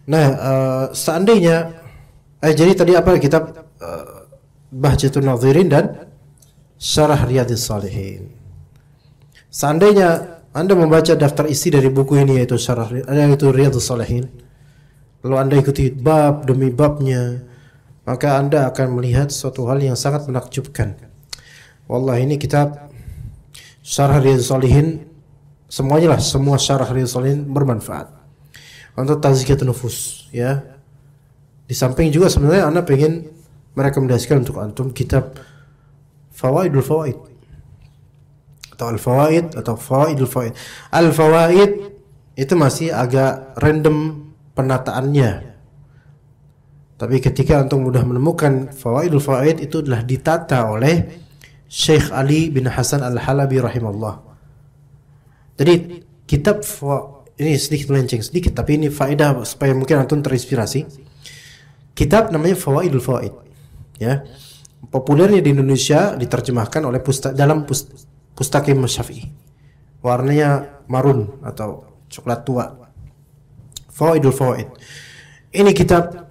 Nah, seandainya jadi tadi apa kitab Bahjatun Nadhirin dan Syarah Riyadhus Shalihin. Seandainya Anda membaca daftar isi dari buku ini, yaitu Riyadhus Shalihin, lalu Anda ikuti bab demi babnya, maka Anda akan melihat suatu hal yang sangat menakjubkan. Wallahi, ini kitab Syarah Riyadhus Shalihin, semua Syarah Riyadhus Shalihin bermanfaat untuk tazkiyatun nufus ya. Di samping juga sebenarnya Anda pengen merekomendasikan untuk antum kitab Fawaidul Fawaid atau Al-Fawaid atau Fawaidul Fawaid. Al-Fawaid itu masih agak random penataannya. Tapi ketika antum mudah menemukan Fawaidul Fawaid, itu adalah ditata oleh Syekh Ali bin Hasan Al-Halabi rahimahullah. Jadi kitab ini sedikit melenceng sedikit, tapi ini faedah supaya mungkin antum terinspirasi. Kitab namanya Fawaidul Fawaid. Ya. Populernya di Indonesia diterjemahkan oleh dalam Pustaka Imam Syafi'i. Warnanya marun atau coklat tua. Fawaidul Fawaid. Ini kitab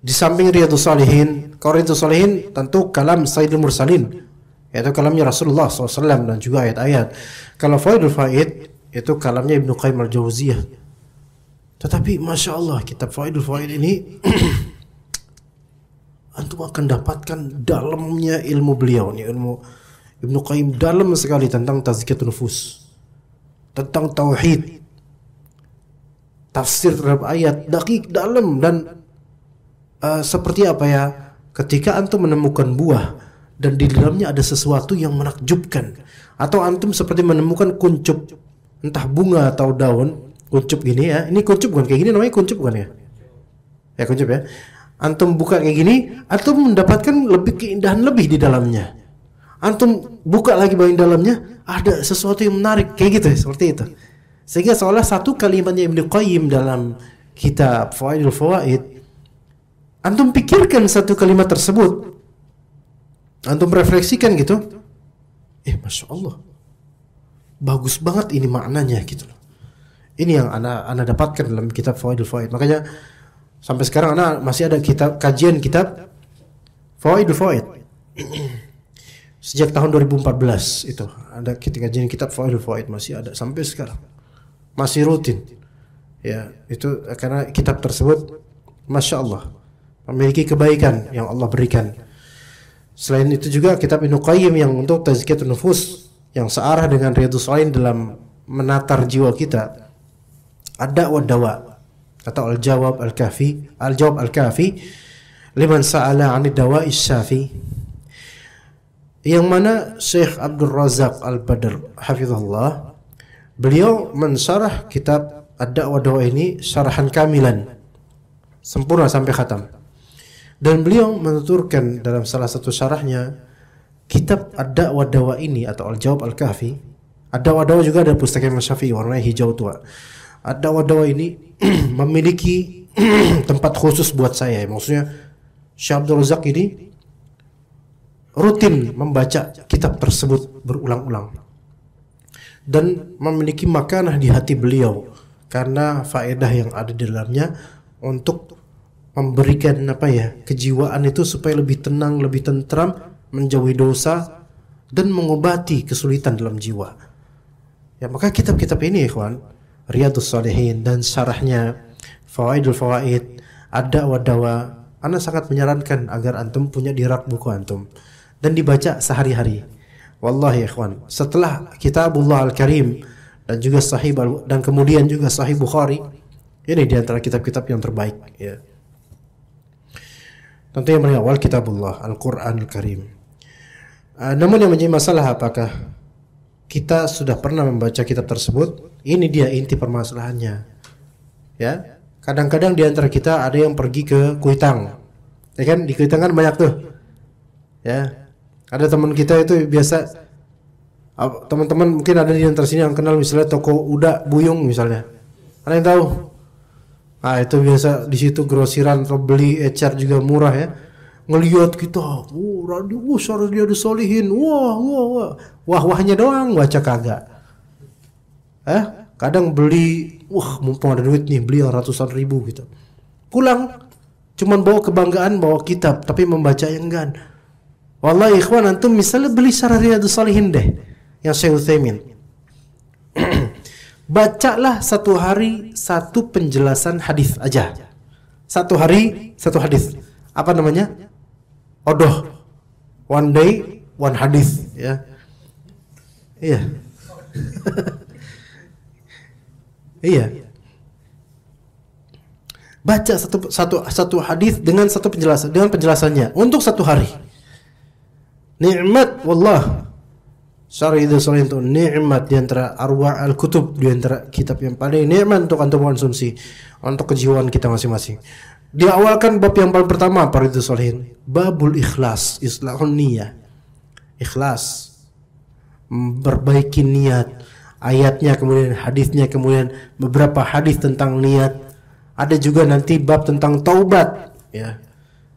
di samping Riyadhus Shalihin. Kalau Riyadhus Shalihin tentu kalam Sayyidul Mursalin, yaitu kalamnya Rasulullah SAW dan juga ayat-ayat. Kalau Fawaidul Fawaid itu kalamnya Ibnu Qayyim Al-Jauziyah. Tetapi Masya Allah, kitab Fawaidul Fawaid ini antum akan dapatkan dalamnya ilmu beliau nih, ilmu Ibnu Qayyim dalam sekali tentang tazkiyatun nufus, tentang tauhid, tafsir terhadap ayat, dakik dalam. Dan seperti apa ya, ketika antum menemukan buah dan di dalamnya ada sesuatu yang menakjubkan, atau antum seperti menemukan kuncup, entah bunga atau daun, kuncup gini ya, ini kuncup bukan kayak gini, namanya kuncup bukan ya? Ya kuncup ya. Antum buka kayak gini, antum mendapatkan lebih keindahan lebih di dalamnya. Antum buka lagi bagian dalamnya, ada sesuatu yang menarik kayak gitu, seperti itu. Sehingga seolah satu kalimatnya Ibnu Qayyim dalam kitab Fawaidul Fawaid, antum pikirkan satu kalimat tersebut, antum refleksikan gitu, Masya Allah, bagus banget ini maknanya gitu loh. Ini yang ana dapatkan dalam kitab Fawaidul Fawaid. Makanya sampai sekarang ana masih ada kajian kitab Fawaidul Fawaid. Sejak tahun 2014 itu ada kajian kitab Fawaidul Fawaid, masih ada sampai sekarang. Masih rutin. Ya, itu karena kitab tersebut Masya Allah memiliki kebaikan yang Allah berikan. Selain itu juga kitab Ibnu Qayyim yang untuk tazkiyatun nufus, yang searah dengan Riyadhus Shalihin dalam menatar jiwa kita. Ada wadawa atau al-jawab al-kafi liman sa'ala 'anid dawa'is syafi, yang mana Syekh Abdul Razak Al-Badr hafizahullah, beliau mensyarah kitab Ad-Da'wah Dawa ini syarahan kamilan, sempurna sampai khatam. Dan beliau menuturkan dalam salah satu syarahnya, kitab Ad-Da'wah Dawa ini atau Al-Jawab Al-Kafi, Ad-Da'wah Dawa juga ada pustaka Imam Syafi'i warnanya hijau tua. Ad-Da'wah Dawa ini memiliki tempat khusus buat saya. Maksudnya Syekh Abdul Razak ini rutin membaca kitab tersebut berulang-ulang dan memiliki makanah di hati beliau karena faedah yang ada di dalamnya untuk memberikan kejiwaan itu supaya lebih tenang, lebih tentram, menjauhi dosa dan mengobati kesulitan dalam jiwa. Ya, maka kitab-kitab ini ikhwan, Riyadhus Shalihin dan syarahnya Fawaidul Fawaid, Ad-Da'wah Dawa, ana sangat menyarankan agar antum punya di rak buku antum dan dibaca sehari-hari. Wallahi ikhwan, setelah Kitabullah Al-Karim dan juga dan kemudian juga Sahih Bukhari, ini di antara kitab-kitab yang terbaik ya. Tentu yang paling awal Kitabullah Al-Quran Al-Karim. Namun yang menjadi masalah, apakah kita sudah pernah membaca kitab tersebut? Ini dia inti permasalahannya. Ya, kadang-kadang di antara kita ada yang pergi ke Kuitang, ya kan? Di Kuitang kan banyak tuh. Ya, ada teman kita itu biasa, teman-teman mungkin ada di antara sini yang kenal misalnya toko Uda Buyung misalnya. Ada yang tahu? Nah, itu biasa di situ grosiran atau beli ecar juga murah ya. Ngelihat kita, radio, syarah Riyadhus Shalihin, wah-wahnya doang, baca kagak. Kadang beli, mumpung ada duit nih, beli ratusan ribu gitu. Pulang, cuman bawa kebanggaan, bawa kitab, tapi membaca yang enggak. Wallahi ikhwan, antum misalnya beli syarah Riyadhus Shalihin deh, yang Syekh Utsaimin. Bacalah satu hari satu penjelasan hadis aja. Satu hari satu hadis. Apa namanya? Odoh. One day one hadis ya. Iya. Iya. Baca satu hadis dengan satu penjelasan, dengan penjelasannya untuk satu hari. Nikmat wallah. Syarah Riyadhus Shalihin itu nikmat di antara arwah al-kutub, di antara kitab yang paling nikmat untuk antum konsumsi untuk kejiwaan kita masing-masing. Diawalkan bab yang paling pertama apa Riyadhus Shalihin? Babul ikhlas, islahun niyah. Ikhlas, memperbaiki niat. Ayatnya, kemudian hadisnya, kemudian beberapa hadis tentang niat. Ada juga nanti bab tentang taubat, ya.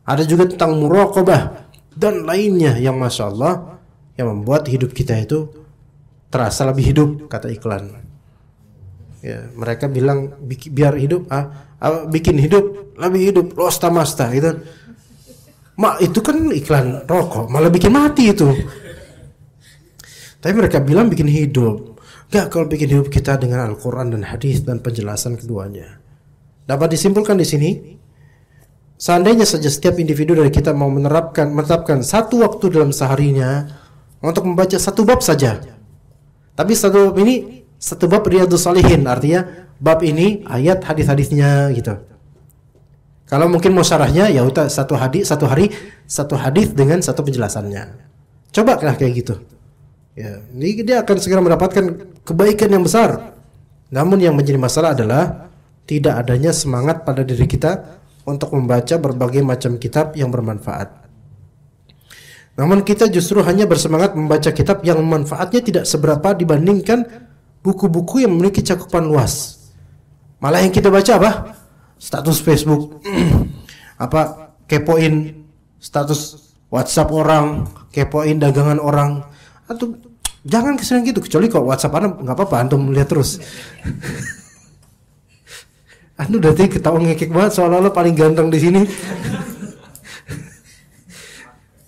Ada juga tentang muraqabah dan lainnya yang masya Allah yang membuat hidup kita itu terasa lebih hidup, kata iklan. Ya, mereka bilang biar hidup, bikin hidup lebih hidup, rosta masta gitu. Itu kan iklan rokok, malah bikin mati itu. Tapi mereka bilang bikin hidup. Gak, kalau bikin hidup kita dengan Al-Quran dan hadis dan penjelasan keduanya. Dapat disimpulkan di sini seandainya saja setiap individu dari kita mau menetapkan satu waktu dalam seharinya untuk membaca satu bab saja. Tapi satu bab ini satu bab Riyadhus Shalihin, artinya bab ini ayat hadis-hadisnya gitu. Kalau mungkin mau syarahnya ya udah satu hadis dengan satu penjelasannya. Coba kayak gitu. Ya, ini dia akan segera mendapatkan kebaikan yang besar. Namun yang menjadi masalah adalah tidak adanya semangat pada diri kita untuk membaca berbagai macam kitab yang bermanfaat. Namun kita justru hanya bersemangat membaca kitab yang manfaatnya tidak seberapa dibandingkan buku-buku yang memiliki cakupan luas. Malah yang kita baca apa? Status Facebook, kepoin status WhatsApp orang, kepoin dagangan orang. Atau jangan kesana gitu, kecuali kalau WhatsApp Anda nggak apa-apa, antum lihat terus. Anda udah ketawa ngekek banget seolah-olah paling ganteng di sini.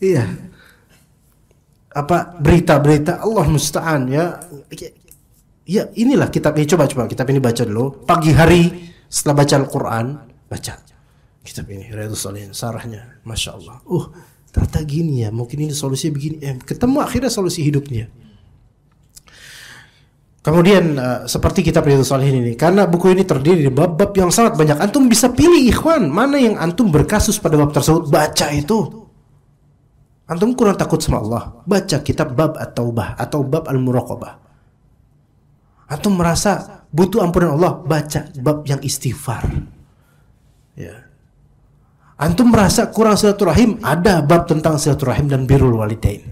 Iya. Berita-berita Allah musta'an ya. Ya inilah kitab ini, coba kitab ini baca dulu pagi hari setelah baca Al-Quran, baca kitab ini Riyadhus Shalihin sarahnya, Masya Allah. Ternyata gini ya, mungkin ini solusi begini, ketemu akhirnya solusi hidupnya. Kemudian seperti kitab Riyadhus Shalihin ini, karena buku ini terdiri dari bab-bab yang sangat banyak, antum bisa pilih ikhwan mana yang antum berkasus pada bab tersebut, baca itu. Antum kurang takut sama Allah, baca kitab bab At-Taubah atau bab Al-Muraqabah. Antum merasa butuh ampunan Allah, baca bab yang istighfar. Ya. Antum merasa kurang silaturahim, ada bab tentang silaturahim dan birrul walidain.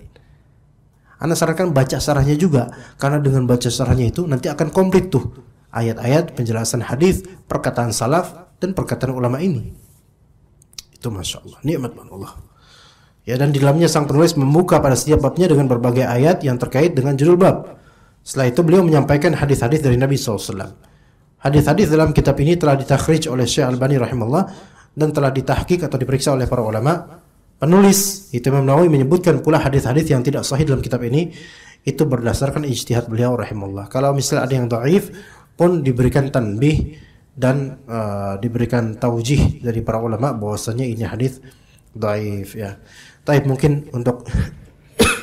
Anda sarankan baca syarahnya juga, karena dengan baca syarahnya itu nanti akan komplit tuh ayat-ayat, penjelasan hadis, perkataan salaf dan perkataan ulama ini. Itu Masya Allah, nikmat Allah. Ya, dan di dalamnya sang penulis membuka pada setiap babnya dengan berbagai ayat yang terkait dengan judul bab. Setelah itu beliau menyampaikan hadis-hadis dari Nabi SAW. Hadis-hadis dalam kitab ini telah ditakhrij oleh Syekh Albani rahimahullah dan telah ditahqiq atau diperiksa oleh para ulama. Penulis itu Imam Nawawi menyebutkan pula hadis-hadis yang tidak sahih dalam kitab ini itu berdasarkan ijtihad beliau rahimahullah. Kalau misalnya ada yang dhaif pun diberikan tanbih dan diberikan taujih dari para ulama bahwasanya ini hadis dhaif ya. Tapi mungkin untuk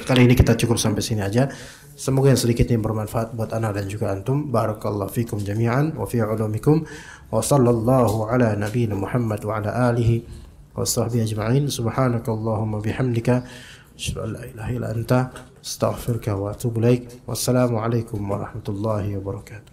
kali ini kita cukup sampai sini aja. Semoga yang sedikit ini bermanfaat buat ana dan juga antum. Barakallahu fikum jami'an wa fi ulumikum wa sallallahu ala nabiyyina Muhammad wa ala alihi wa sahbihi ajma'in. Subhanakallahumma bihamdika asyhadu an la ilaha illa anta astaghfiruka wa atubu ilaik. Wassalamu alaikum warahmatullahi wabarakatuh.